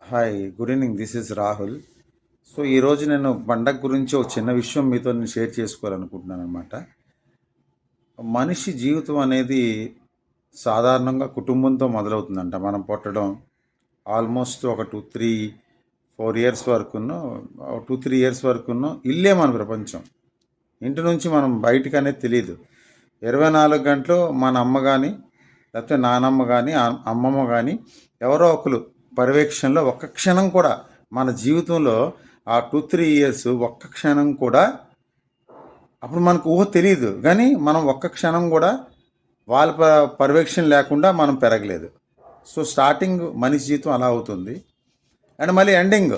Hi, good evening. This is Rahul. So ఈరోజు నేను పండగ గురించి ఒక చిన్న విషయం మీతో నేను షేర్ చేసుకోవాలనుకుంటున్నాను అనమాట. మనిషి జీవితం అనేది సాధారణంగా కుటుంబంతో మొదలవుతుందంట. మనం పుట్టడం ఆల్మోస్ట్ ఒక 2, 3, 4 ఇయర్స్ వరకును 2, 3 ఇయర్స్ వరకును ఇల్లే మన ప్రపంచం. ఇంటి నుంచి మనం బయటికి అనేది తెలియదు. 24 గంటలు మన అమ్మ కానీ లేకపోతే నానమ్మ కానీ అమ్మమ్మ కానీ ఎవరో ఒకరు పర్యవేక్షణలో ఒక్క క్షణం కూడా మన జీవితంలో ఆ 2, 3 ఇయర్స్ ఒక్క క్షణం కూడా అప్పుడు మనకు ఊహ తెలియదు. కానీ మనం ఒక్క క్షణం కూడా వాళ్ళ పర్యవేక్షణ లేకుండా మనం పెరగలేదు. సో స్టార్టింగ్ మనిషి జీవితం అలా అవుతుంది. అండ్ మళ్ళీ ending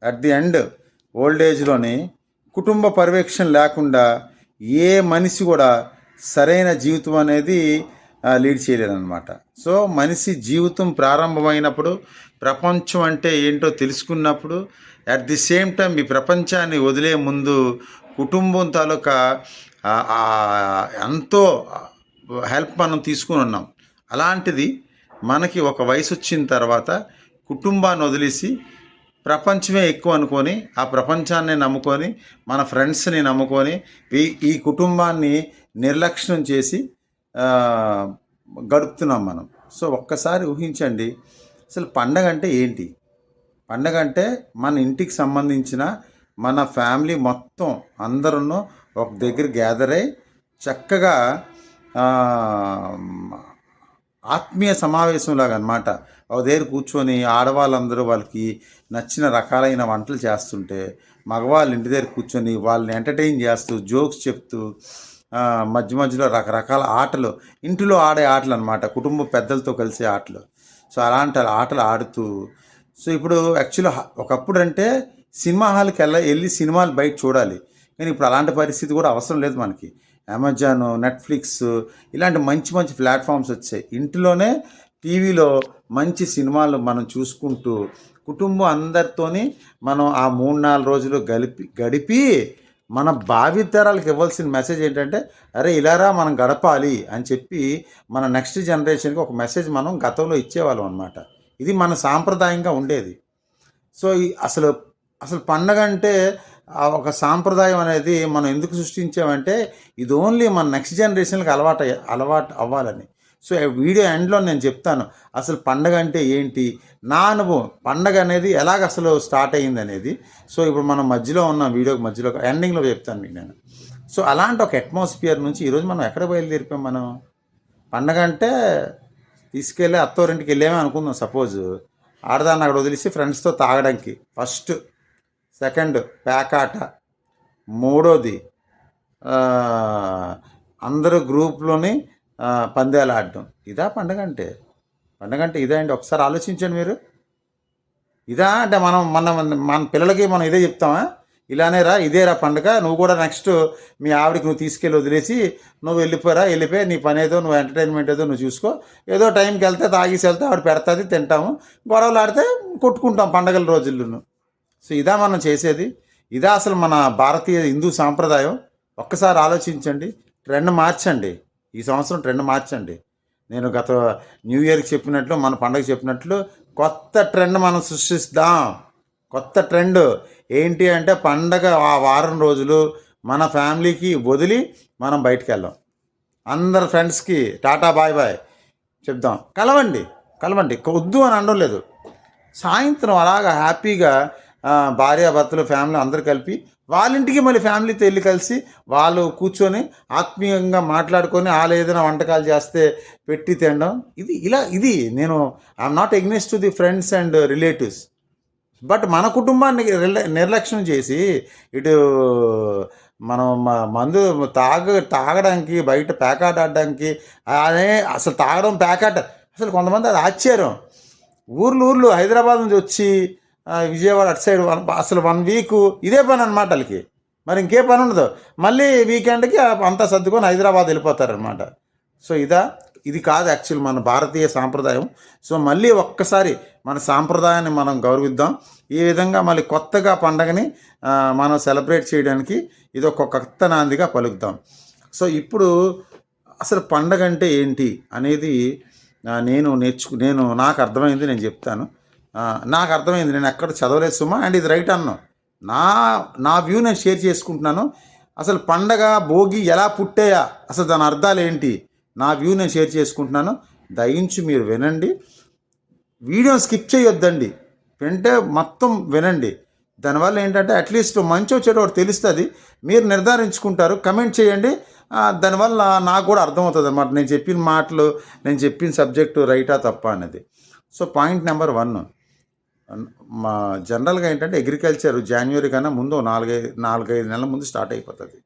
at the end old ఏజ్లోని కుటుంబ పర్యవేక్షణ లేకుండా ఏ మనిషి కూడా సరైన జీవితం అనేది లీడ్ చేయలేదన్నమాట. సో మనిషి జీవితం ప్రారంభమైనప్పుడు ప్రపంచం అంటే ఏంటో తెలుసుకున్నప్పుడు అట్ ది సేమ్ టైం ఈ ప్రపంచాన్ని వదిలే ముందు కుటుంబం తాలూకా ఎంతో హెల్ప్ మనం తీసుకుని ఉన్నాం. అలాంటిది మనకి ఒక వయసు వచ్చిన తర్వాత కుటుంబాన్ని వదిలేసి ప్రపంచమే ఎక్కువ అనుకొని ఆ ప్రపంచాన్ని నమ్ముకొని మన ఫ్రెండ్స్ని నమ్ముకొని ఈ కుటుంబాన్ని నిర్లక్ష్యం చేసి గడుపుతున్నాం మనం. సో ఒక్కసారి ఊహించండి, అసలు పండగ అంటే ఏంటి? పండగ అంటే మన ఇంటికి సంబంధించిన మన ఫ్యామిలీ మొత్తం అందరూ ఒక దగ్గర గ్యాదర్ అయ్యి చక్కగా ఆత్మీయ సమావేశంలాగా అనమాట. ఒక దగ్గర కూర్చొని ఆడవాళ్ళందరూ వాళ్ళకి నచ్చిన రకాలైన వంటలు చేస్తుంటే మగవాళ్ళు ఇంటి దగ్గర కూర్చొని వాళ్ళని ఎంటర్టైన్ చేస్తూ జోక్స్ చెప్తూ మధ్య మధ్యలో రకరకాల ఆటలు, ఇంటిలో ఆడే ఆటలు అనమాట, కుటుంబ పెద్దలతో కలిసే ఆటలు. సో అలాంటి ఆటలు ఆడుతూ సో ఇప్పుడు యాక్చువల్గా ఒకప్పుడు అంటే సినిమా హాల్కి వెళ్ళి సినిమాలు బయట చూడాలి. కానీ ఇప్పుడు అలాంటి పరిస్థితి కూడా అవసరం లేదు మనకి. అమెజాన్, నెట్ఫ్లిక్స్ ఇలాంటి మంచి మంచి ప్లాట్ఫామ్స్ వచ్చాయి. ఇంటిలోనే టీవీలో మంచి సినిమాలు మనం చూసుకుంటూ కుటుంబం అందరితోని మనం ఆ 3-4 రోజులు గడిపి మన భావితరాలకు ఇవ్వాల్సిన మెసేజ్ ఏంటంటే, అరే ఇలారా మనం గడపాలి అని చెప్పి మన నెక్స్ట్ జనరేషన్కి ఒక మెసేజ్ మనం గతంలో ఇచ్చేవాళ్ళం అనమాట. ఇది మన సాంప్రదాయంగా ఉండేది. సో అసలు అసలు పండగ అంటే ఒక సాంప్రదాయం అనేది మనం ఎందుకు సృష్టించామంటే ఇది ఓన్లీ మన నెక్స్ట్ జనరేషన్కి అలవాటు అవ్వాలని. సో వీడియో ఎండ్లో నేను చెప్తాను అసలు పండగ అంటే ఏంటి, నా అనుభవం పండగ అనేది ఎలాగ అసలు స్టార్ట్ అయ్యింది అనేది. సో ఇప్పుడు మనం మధ్యలో ఉన్న వీడియోకి మధ్యలో ఎండింగ్లో చెప్తాను మీకు నేను. సో అలాంటి ఒక అట్మాస్ఫియర్ నుంచి ఈరోజు మనం ఎక్కడ బయలుదేరిపోయాం. మనం పండగ అంటే తీసుకెళ్ళి అత్తోరింటికి వెళ్ళామే అనుకుందాం. సపోజ్ ఆడదాన్ని అక్కడ వదిలేసి ఫ్రెండ్స్తో తాగడానికి, ఫస్ట్. సెకండ్ పేకాట. మూడోది అందరూ గ్రూప్లోని పందాలు ఆడడం. ఇదా పండగ అంటే? పండగ అంటే ఇదే అండి? ఒకసారి ఆలోచించండి మీరు. ఇదా అంటే మనం మన పిల్లలకి మనం ఇదే చెప్తామా? ఇలానే రా, ఇదేరా పండుగ, నువ్వు కూడా నెక్స్ట్ మీ ఆవిడకి నువ్వు తీసుకెళ్ళి వదిలేసి నువ్వు వెళ్ళిపోయి నీ పని ఏదో, నువ్వు ఎంటర్టైన్మెంట్ ఏదో నువ్వు చూసుకో, ఏదో టైంకి వెళ్తే తాగేసి వెళ్తే ఆవిడ పెడతాది, తింటాము, గొడవలు ఆడితే కొట్టుకుంటాం పండగల రోజుల్లోనూ. సో ఇదా మనం చేసేది? ఇదా అసలు మన భారతీయ హిందూ సాంప్రదాయం? ఒక్కసారి ఆలోచించండి. ట్రెండ్ మార్చండి. ఈ సంవత్సరం ట్రెండ్ మార్చండి. నేను గత న్యూ ఇయర్కి చెప్పినట్లు, మన పండగ చెప్పినట్లు కొత్త ట్రెండ్ మనం సృష్టిస్తాం. కొత్త ట్రెండ్ ఏంటి అంటే పండగ ఆ వారం రోజులు మన ఫ్యామిలీకి వదిలి మనం బయటికి వెళ్దాం. అందరు ఫ్రెండ్స్కి టాటా బాయ్ బాయ్ చెప్దాం. కలవండి వద్దు అని అనడం లేదు. సాయంత్రం అలాగా హ్యాపీగా భార్యాభర్తలు ఫ్యామిలీ అందరూ కలిపి వాళ్ళ ఇంటికి మళ్ళీ ఫ్యామిలీతో వెళ్ళి కలిసి వాళ్ళు కూర్చొని ఆత్మీయంగా మాట్లాడుకొని వాళ్ళు ఏదైనా వంటకాలు చేస్తే పెట్టి తినడం. ఇది నేను I'm not against to the friends and relatives. But మన కుటుంబాన్ని నిర్లక్ష్యం చేసి ఇటు మనం మందు తాగడానికి బయట ప్యాకాట్ ఆడడానికి అదే అసలు తాగడం ప్యాకాట్ అసలు కొంతమంది అది ఆశ్చర్యం. ఊర్లు హైదరాబాద్ నుంచి వచ్చి విజయవాడ అటు సైడ్ అసలు 1 వీక్ ఇదే పని అనమాట వాళ్ళకి. మరి ఇంకే పని ఉండదు. మళ్ళీ వీకెండ్కి అంతా సర్దుకొని హైదరాబాద్ వెళ్ళిపోతారనమాట. సో ఇది కాదు యాక్చువల్ మన భారతీయ సాంప్రదాయం. సో మళ్ళీ ఒక్కసారి మన సాంప్రదాయాన్ని మనం గౌరవిద్దాం. ఈ విధంగా మళ్ళీ కొత్తగా పండగని మనం సెలబ్రేట్ చేయడానికి ఇది ఒక కొత్త నాందిగా పలుకుతాం. సో ఇప్పుడు అసలు పండగ అంటే ఏంటి అనేది నేను నాకు అర్థమైంది, నేను చెప్తాను. నాకు అర్థమైంది, నేను ఎక్కడ చదవలేదు సుమా, అండ్ ఇది రైట్ అన్నాను. నా నా వ్యూ నేను షేర్ చేసుకుంటున్నాను. అసలు పండగ భోగి ఎలా పుట్టాయా, అసలు దాని అర్థాలు ఏంటి, నా వ్యూ నేను షేర్ చేసుకుంటున్నాను. దయించి మీరు వినండి, వీడియోని స్కిప్ చేయొద్దండి, వింటే మొత్తం వినండి. దానివల్ల ఏంటంటే అట్లీస్ట్ మంచో చెడు ఒకటి తెలుస్తుంది, మీరు నిర్ధారించుకుంటారు. కమెంట్ చేయండి, దానివల్ల నాకు కూడా అర్థమవుతుంది అన్నమాట, నేను చెప్పిన మాటలు, నేను చెప్పిన సబ్జెక్టు రైటా తప్ప అనేది. సో పాయింట్ నెంబర్ 1, మా జనరల్గా ఏంటంటే అగ్రికల్చర్ జనవరి కన్నా ముందు 4-5 నెలల ముందు స్టార్ట్ అయిపోతుంది.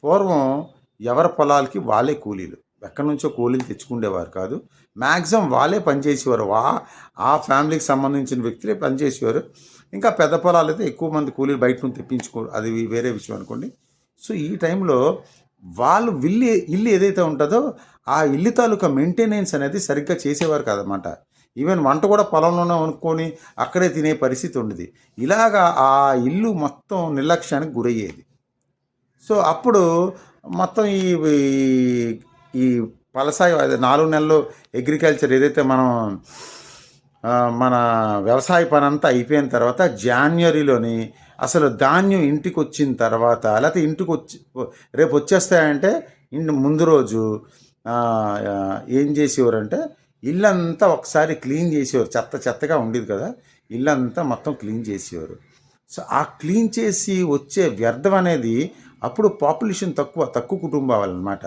పూర్వం ఎవరి పొలాలకి వాళ్ళే కూలీలు, ఎక్కడి నుంచో కూలీలు తెచ్చుకునేవారు కాదు. మ్యాక్సిమం వాళ్ళే పనిచేసేవారు, ఆ ఫ్యామిలీకి సంబంధించిన వ్యక్తులే పనిచేసేవారు. ఇంకా పెద్ద పొలాలు అయితే ఎక్కువ మంది కూలీలు బయట నుంచి తెప్పించుకోరు, అది వేరే విషయం అనుకోండి. సో ఈ టైంలో వాళ్ళు ఇల్లు ఏదైతే ఉంటుందో ఆ ఇల్లు తాలూకా మెయింటెనెన్స్ అనేది సరిగ్గా చేసేవారు కాదన్నమాట. ఈవెన్ వంట కూడా పొలంలోనే వండుకొని అక్కడే తినే పరిస్థితి ఉండేది. ఇలాగా ఆ ఇల్లు మొత్తం నిర్లక్ష్యానికి గురయ్యేది. సో అప్పుడు మొత్తం ఈ ఫలసాయం, అదే 4 నెలలు అగ్రికల్చర్ ఏదైతే మన వ్యవసాయ పని అంతా అయిపోయిన తర్వాత జనవరిలోని అసలు ధాన్యం ఇంటికి వచ్చిన తర్వాత, లేకపోతే ఇంటికి రేపు వచ్చేస్తాయంటే ముందు రోజు ఏం చేసేవారంటే ఇల్లంతా ఒకసారి క్లీన్ చేసేవారు. చెత్తగా ఉండేది కదా, ఇల్లంతా మొత్తం క్లీన్ చేసేవారు. సో ఆ క్లీన్ చేసి వచ్చే వ్యర్థం అనేది, అప్పుడు పాపులేషన్ తక్కువ కుటుంబాలు అనమాట.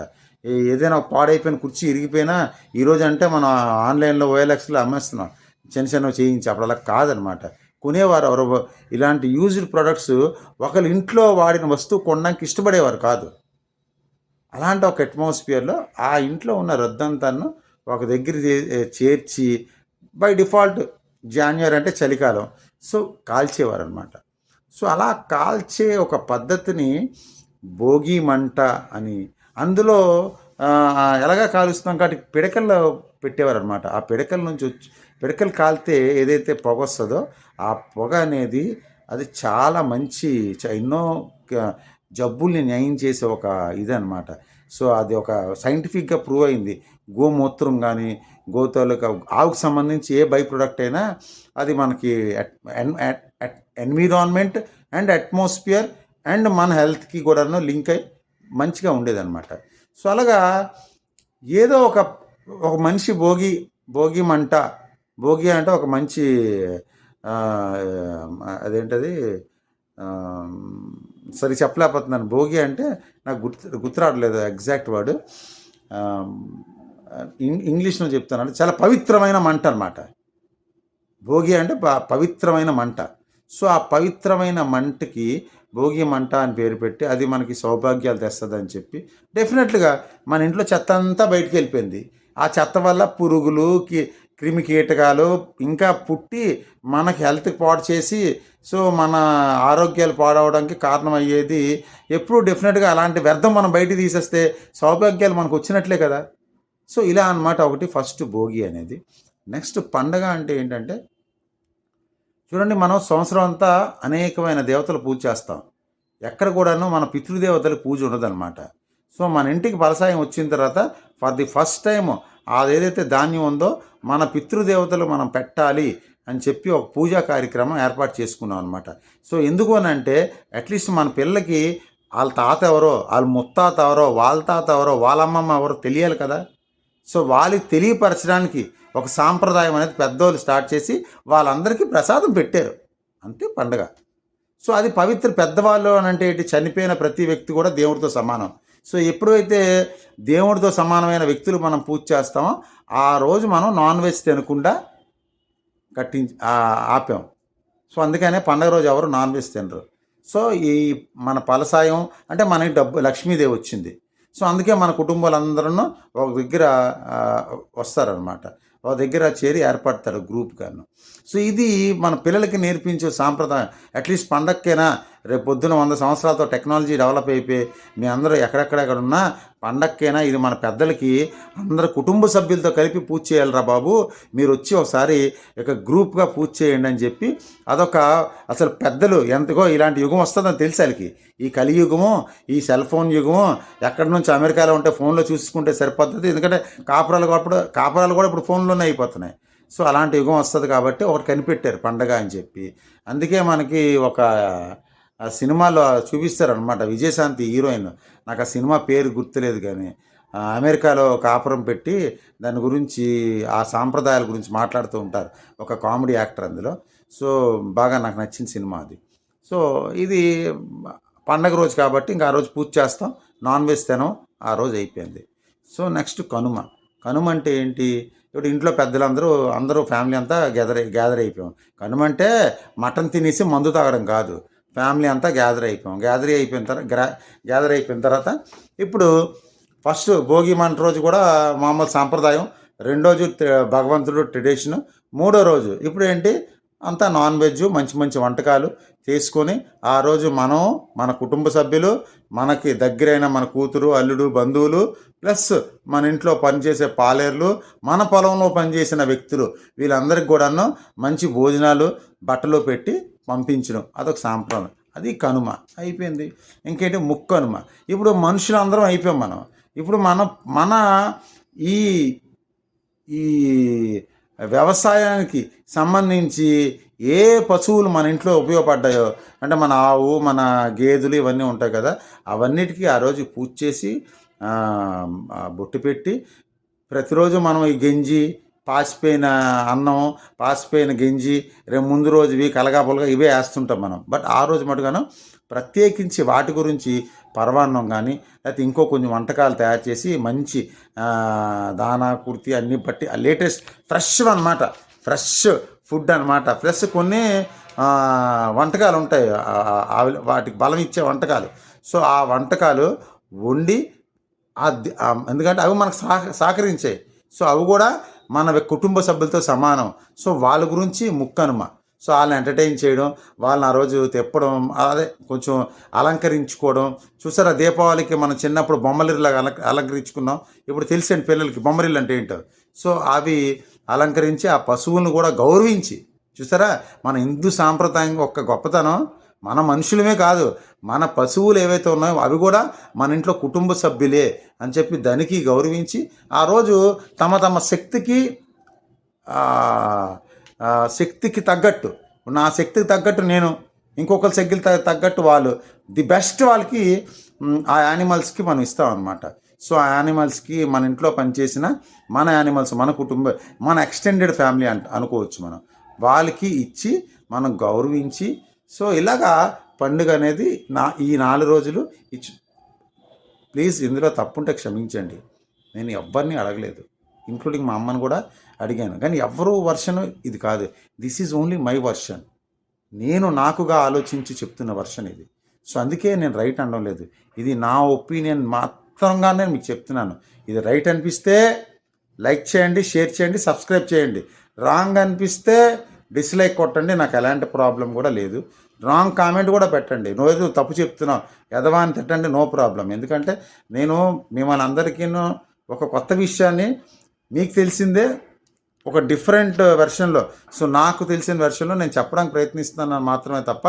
ఏదైనా పాడైపోయిన కుర్చీ ఇరిగిపోయినా ఈరోజు అంటే మనం ఆన్లైన్లో OLXలో అమ్మేస్తున్నాం, చిన్నవి చేయించి. అప్పుడు అలా కాదనమాట. కొనేవారు ఎవరు ఇలాంటి యూజ్డ్ ప్రొడక్ట్స్ ఒకరి ఇంట్లో వాడిన వస్తువు కొనడానికి ఇష్టపడేవారు కాదు. అలాంటి ఒక అట్మాస్ఫియర్లో ఆ ఇంట్లో ఉన్న రద్దంతాను ఒక దగ్గర చేర్చి, బై డిఫాల్ట్ జనవరి అంటే చలికాలం, సో కాల్చేవారు అనమాట. సో అలా కాల్చే ఒక పద్ధతిని భోగి మంట అని, అందులో ఎలాగా కాలుస్తాం కాబట్టి పిడకల్లో పెట్టేవారు అనమాట. ఆ పిడకల నుంచి పిడకలు కాలితే ఏదైతే పొగ వస్తుందో ఆ పొగ అనేది అది చాలా మంచి, ఎన్నో జబ్బుల్ని నయం చేసే ఒక ఇదనమాట. సో అది ఒక సైంటిఫిక్గా ప్రూవ్ అయింది. గోమూత్రం కానీ, గోతాలకు ఆవుకు సంబంధించి ఏ బై ప్రొడక్ట్ అయినా అది మనకి ఎన్విరాన్మెంట్ అండ్ అట్మాస్ఫియర్ అండ్ మన హెల్త్కి కూడాను లింక్ అయి మంచిగా ఉండేదన్నమాట. సో అలాగా ఏదో ఒక మనిషి భోగి మంట, భోగి అంటే ఒక మంచి అదేంటది సరి చెప్పలేకపోతున్నాను. భోగి అంటే నాకు గుర్తు రావట్లేదు ఎగ్జాక్ట్ వర్డ్, ఇంగ్లీష్లో చెప్తానంటే చాలా పవిత్రమైన మంట అనమాట. భోగి అంటే పవిత్రమైన మంట. సో ఆ పవిత్రమైన మంటకి భోగి మంట అని పేరు పెట్టి, అది మనకి సౌభాగ్యాలు తెస్తుందని చెప్పి, డెఫినెట్గా మన ఇంట్లో చెత్త అంతా బయటికి వెళ్ళిపోయింది. ఆ చెత్త వల్ల పురుగులు, క్రిమి కీటకాలు ఇంకా పుట్టి మనకి హెల్త్కి పాడు చేసి, సో మన ఆరోగ్యాలు పాడవడానికి కారణమయ్యేది ఎప్పుడు డెఫినెట్గా అలాంటి వ్యర్థం మనం బయటికి తీసేస్తే సౌభాగ్యాలు మనకు వచ్చినట్లే కదా. సో ఇలా అన్నమాట ఒకటి ఫస్ట్ భోగి అనేది. నెక్స్ట్ పండగ అంటే ఏంటంటే, చూడండి, మనం సంవత్సరం అంతా అనేకమైన దేవతలు పూజ చేస్తాం. ఎక్కడ కూడాను మన పితృదేవతలకు పూజ ఉండదన్నమాట. సో మన ఇంటికి ఫలసాయం వచ్చిన తర్వాత ఫర్ ది ఫస్ట్ టైం అదేదైతే ధాన్యం ఉందో మన పితృదేవతలు మనం పెట్టాలి అని చెప్పి ఒక పూజా కార్యక్రమం ఏర్పాటు చేసుకున్నాం అనమాట. సో ఎందుకు అని అంటే, అట్లీస్ట్ మన పిల్లలకి వాళ్ళ తాత ఎవరో, వాళ్ళ ముత్తాత ఎవరో, వాళ్ళ తాత ఎవరో, వాళ్ళ అమ్మమ్మ ఎవరో తెలియాలి కదా. సో వాళ్ళకి తెలియపరచడానికి ఒక సాంప్రదాయం అనేది పెద్దోళ్ళు స్టార్ట్ చేసి వాళ్ళందరికీ ప్రసాదం పెట్టారు, అంతే పండగ. సో అది పవిత్ర. పెద్దవాళ్ళు అని అంటే చనిపోయిన ప్రతి వ్యక్తి కూడా దేవుడితో సమానం. సో ఎప్పుడైతే దేవుడితో సమానమైన వ్యక్తులు మనం పూజ చేస్తామో ఆ రోజు మనం నాన్ వెజ్ తినకుండా ఆపాం. సో అందుకనే పండగ రోజు ఎవరు నాన్ వెజ్ తినరు. సో ఈ మన ఫలసాయం అంటే మనకి లక్ష్మీదేవి వచ్చింది. సో అందుకే మన కుటుంబాలందరూ ఒక దగ్గర వస్తారనమాట, ఒక దగ్గర చేరి ఏర్పడతారు గ్రూప్గాను. సో ఇది మన పిల్లలకి నేర్పించే సాంప్రదాయం. అట్లీస్ట్ పండగకైనా రేపు పొద్దున 100 సంవత్సరాలతో టెక్నాలజీ డెవలప్ అయిపోయి మీ అందరూ ఎక్కడెక్కడ ఉన్నా పండగకైనా ఇది మన పెద్దలకి అందరు కుటుంబ సభ్యులతో కలిపి పూజ చేయాలిరా బాబు, మీరు వచ్చి ఒకసారి ఒక గ్రూప్గా పూజ చేయండి అని చెప్పి, అదొక అసలు పెద్దలు ఎంతగో ఇలాంటి యుగం వస్తుందని తెలిసి వాళ్ళకి, ఈ కలియుగము, ఈ సెల్ ఫోన్ యుగము, ఎక్కడి నుంచి అమెరికాలో ఉంటే ఫోన్లో చూసుకుంటే సరిపోతుంది. ఎందుకంటే కాపురాలు కూడా ఇప్పుడు ఫోన్లోనే అయిపోతున్నాయి. సో అలాంటి యుగం వస్తుంది కాబట్టి ఒకటి కనిపెట్టారు పండగ అని చెప్పి. అందుకే మనకి ఒక సినిమాలో చూపిస్తారనమాట. విజయశాంతి హీరోయిన్, నాకు ఆ సినిమా పేరు గుర్తులేదు కానీ అమెరికాలో కాపురం పెట్టి దాని గురించి ఆ సాంప్రదాయాల గురించి మాట్లాడుతూ ఉంటారు. ఒక కామెడీ యాక్టర్ అందులో. సో బాగా నాకు నచ్చిన సినిమా అది. సో ఇది పండగ రోజు కాబట్టి ఇంకా ఆ రోజు పూజ చేస్తాం, నాన్ వెజ్ తినం, ఆ రోజు అయిపోయింది. So next Kanuma. కనుమ అంటే ఏంటి? ఇప్పుడు ఇంట్లో అందరూ ఫ్యామిలీ అంతా గ్యాదర్ అయిపోయాం. కనుమ అంటే మటన్ తినేసి మందు తాగడం కాదు, ఫ్యామిలీ అంతా గ్యాదర్ అయిపోయిన తర్వాత ఇప్పుడు ఫస్ట్ భోగి మంట రోజు కూడా మామూలు సాంప్రదాయం, రెండో రోజు భగవంతుడు ట్రెడిషన్, మూడో రోజు ఇప్పుడు ఏంటి అంతా నాన్ వెజ్, మంచి మంచి వంటకాలు చేసుకొని ఆ రోజు మనం, మన కుటుంబ సభ్యులు, మనకి దగ్గరైన మన కూతురు, అల్లుడు, బంధువులు, ప్లస్ మన ఇంట్లో పనిచేసే పాలేర్లు, మన పొలంలో పనిచేసిన వ్యక్తులు, వీళ్ళందరికీ కూడాను మంచి భోజనాలు, బట్టలు పెట్టి పంపించడం, అదొక సాంప్రదాయం. అది కనుమ అయిపోయింది. ఇంకేంటి ముక్కనుమ. ఇప్పుడు మనుషులందరం అయిపోయాం మనం. ఇప్పుడు మన ఈ ఈ వ్యవసాయానికి సంబంధించి ఏ పశువులు మన ఇంట్లో ఉపయోగపడ్డాయో, అంటే మన ఆవు, మన గేదెలు ఇవన్నీ ఉంటాయి కదా, అవన్నిటికీ ఆ రోజు పూజ చేసి బొట్టు పెట్టి ప్రతిరోజు మనం ఈ గంజి, పాసిపోయిన అన్నం, పాసిపోయిన గంజి, రేపు ముందు రోజువి కలగాపులగా ఇవే వేస్తుంటాం మనం. బట్ ఆ రోజు మటుగాను ప్రత్యేకించి వాటి గురించి పరవాన్నం కానీ లేకపోతే ఇంకో కొంచెం వంటకాలు తయారు చేసి మంచి దానా కుర్తి అన్నీ బట్టి లేటెస్ట్ ఫ్రెష్ అనమాట, ఫ్రెష్ ఫుడ్ అనమాట. ప్లస్ కొన్ని వంటకాలు ఉంటాయి, వాటికి బలం ఇచ్చే వంటకాలు. సో ఆ వంటకాలు వండి ఎందుకంటే అవి మనకు సహకరించాయి. సో అవి కూడా మన కుటుంబ సభ్యులతో సమానం. సో వాళ్ళ గురించి ముక్కనుమ. సో వాళ్ళని ఎంటర్టైన్ చేయడం, వాళ్ళని ఆ రోజు తెప్పడం, అదే కొంచెం అలంకరించుకోవడం. చూసారా, దీపావళికి మనం చిన్నప్పుడు బొమ్మరిల్లాగా అలంకరించుకున్నాం. ఇప్పుడు తెలిసిన పిల్లలకి బొమ్మరిల్లు అంటే ఏంటో. సో అవి అలంకరించి ఆ పశువులను కూడా గౌరవించి, చూసారా మన హిందూ సాంప్రదాయంగా ఒక గొప్పతనం, మన మనుషులమే కాదు, మన పశువులు ఏవైతే ఉన్నాయో అవి కూడా మన ఇంట్లో కుటుంబ సభ్యులే అని చెప్పి దానికి గౌరవించి ఆ రోజు తమ శక్తికి తగ్గట్టు, నా శక్తికి తగ్గట్టు నేను, ఇంకొకరి శక్తికి తగ్గట్టు వాళ్ళు, ది బెస్ట్ వాళ్ళకి ఆ యానిమల్స్కి మనం ఇస్తాం అనమాట. సో ఆ యానిమల్స్కి మన ఇంట్లో పనిచేసిన మన యానిమల్స్, మన కుటుంబం, మన ఎక్స్టెండెడ్ ఫ్యామిలీ అనుకోవచ్చు మనం, వాళ్ళకి ఇచ్చి మనం గౌరవించి, సో ఇలాగా పండుగ అనేది ఈ 4 రోజులు ఇచ్చి. ప్లీజ్ ఇందులో తప్పుంటే క్షమించండి, నేను ఎవ్వరిని అడగలేదు, ఇంక్లూడింగ్ మా అమ్మని కూడా అడిగాను, కానీ ఎవరూ వర్షన్ ఇది కాదు. This is only my version, నేను నాకుగా ఆలోచించి చెప్తున్న వర్షన్ ఇది. సో అందుకే నేను రైట్ అనడం లేదు, ఇది నా ఒపీనియన్ మాత్రంగానే మీకు చెప్తున్నాను. ఇది రైట్ అనిపిస్తే లైక్ చేయండి, షేర్ చేయండి, సబ్స్క్రైబ్ చేయండి. రాంగ్ అనిపిస్తే డిస్లైక్ కొట్టండి, నాకు ఎలాంటి ప్రాబ్లం కూడా లేదు. రాంగ్ కామెంట్ కూడా పెట్టండి, నువ్వేదో తప్పు చెప్తున్నావు ఎదవా అని తిట్టండి, నో ప్రాబ్లం. ఎందుకంటే నేను మిమ్మల్ని అందరికీ ఒక కొత్త విషయాన్ని, మీకు తెలిసిందే ఒక డిఫరెంట్ వెర్షన్లో, సో నాకు తెలిసిన వెర్షన్లో నేను చెప్పడానికి ప్రయత్నిస్తున్నాను మాత్రమే తప్ప,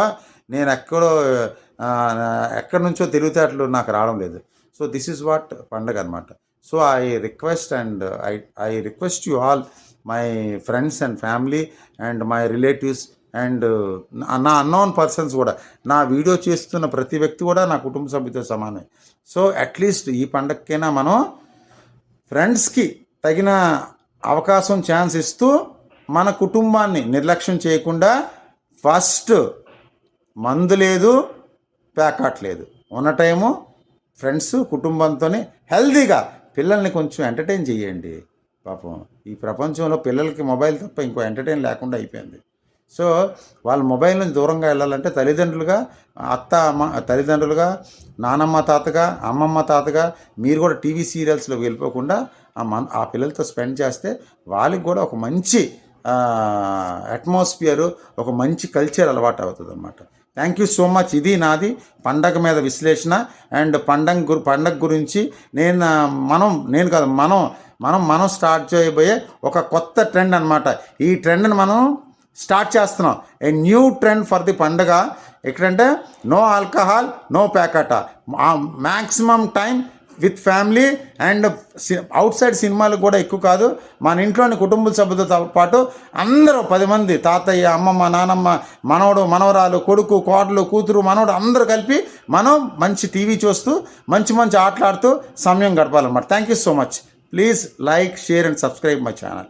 నేను ఎక్కడి నుంచో తెలివితేటలు నాకు రావడం లేదు. సో దిస్ ఈజ్ వాట్ పండగ అనమాట. So I request you all, my friends and family and my relatives and నా అన్నోన్ పర్సన్స్ కూడా, నా వీడియో చేస్తున్న ప్రతి వ్యక్తి కూడా నా కుటుంబ సభ్యులతో సమానమే. సో అట్లీస్ట్ ఈ పండగకైనా మనం ఫ్రెండ్స్కి తగిన అవకాశం, ఛాన్స్ ఇస్తూ మన కుటుంబాన్ని నిర్లక్ష్యం చేయకుండా, ఫస్ట్ మందు లేదు, ప్యాకాట్ లేదు, ఉన్న టైము ఫ్రెండ్స్ కుటుంబంతోనే హెల్దీగా పిల్లల్ని కొంచెం ఎంటర్టైన్ చేయండి. పాపం ఈ ప్రపంచంలో పిల్లలకి మొబైల్ తప్ప ఇంకో ఎంటర్టైన్ లేకుండా అయిపోయింది. సో వాళ్ళ మొబైల్ నుంచి దూరంగా వెళ్ళాలంటే తల్లిదండ్రులుగా నానమ్మ తాతగా, అమ్మమ్మ తాతగా మీరు కూడా టీవీ సీరియల్స్లోకి వెళ్ళిపోకుండా ఆ పిల్లలతో స్పెండ్ చేస్తే వాళ్ళకి కూడా ఒక మంచి అట్మాస్ఫియరు, ఒక మంచి కల్చర్ అలవాటు అవుతుంది అన్నమాట. Thank you so much. ఇది నాది పండగ మీద విశ్లేషణ అండ్ పండగ గురించి మనం స్టార్ట్ చేయబోయే ఒక కొత్త ట్రెండ్ అనమాట. ఈ ట్రెండ్ని మనం స్టార్ట్ చేస్తున్నాం, a new trend for the పండగ. ఎక్కడంటే no alcohol, no packet, maximum time with family and outside సినిమాలకు కూడా ఎక్కువ కాదు, మన ఇంట్లోని కుటుంబ సభ్యులతో పాటు అందరూ 10 మంది, తాతయ్య, అమ్మమ్మ, నానమ్మ, మనవడు, మనవరాలు, కొడుకు, కోడలు, కూతురు, మనవడు అందరూ కలిపి మనం మంచి టీవీ చూస్తూ మంచి మంచి ఆటలాడుతూ సమయం గడపాలన్నమాట. Thank you so much. Please like, share and subscribe my channel.